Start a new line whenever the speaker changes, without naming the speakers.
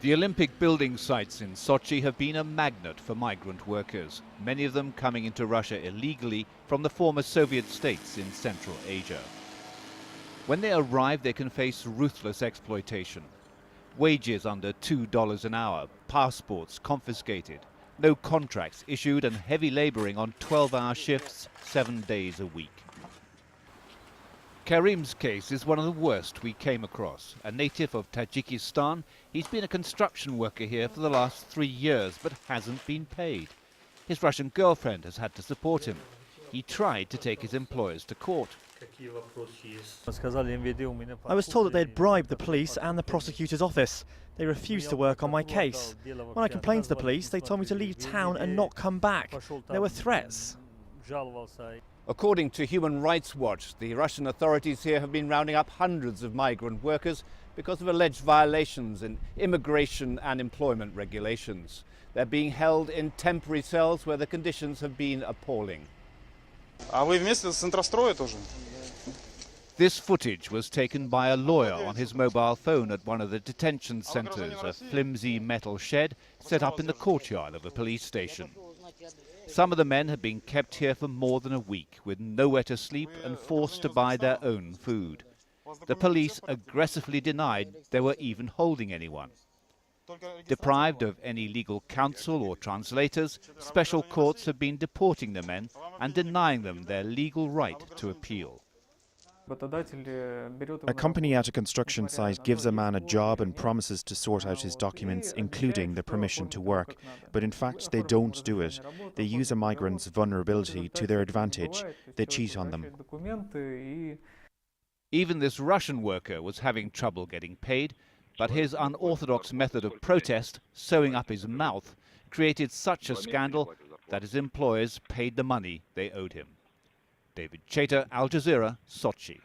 The Olympic building sites in Sochi have been a magnet for migrant workers, many of them coming into Russia illegally from the former Soviet states in Central Asia. When they arrive, they can face ruthless exploitation. Wages under $2 an hour, passports confiscated, no contracts issued, and heavy laboring on 12-hour shifts 7 days a week. Karim's case is one of the worst we came across. A native of Tajikistan, he's been a construction worker here for the last 3 years but hasn't been paid. His Russian girlfriend has had to support him. He tried to take his employers to court.
I was told that they'd bribed the police and the prosecutor's office. They refused to work on my case. When I complained to the police, they told me to leave town and not come back. There were threats.
According to Human Rights Watch, the Russian authorities here have been rounding up hundreds of migrant workers because of alleged violations in immigration and employment regulations. They're being held in temporary cells where the conditions have been appalling. This footage was taken by a lawyer on his mobile phone at one of the detention centres, a flimsy metal shed set up in the courtyard of a police station. Some of the men had been kept here for more than a week, with nowhere to sleep and forced to buy their own food. The police aggressively denied they were even holding anyone. Deprived of any legal counsel or translators, special courts have been deporting the men and denying them their legal right to appeal.
A company at a construction site gives a man a job and promises to sort out his documents, including the permission to work. But in fact, they don't do it. They use a migrant's vulnerability to their advantage. They cheat on them.
Even this Russian worker was having trouble getting paid, but his unorthodox method of protest, sewing up his mouth, created such a scandal that his employers paid the money they owed him. David Chater, Al Jazeera, Sochi.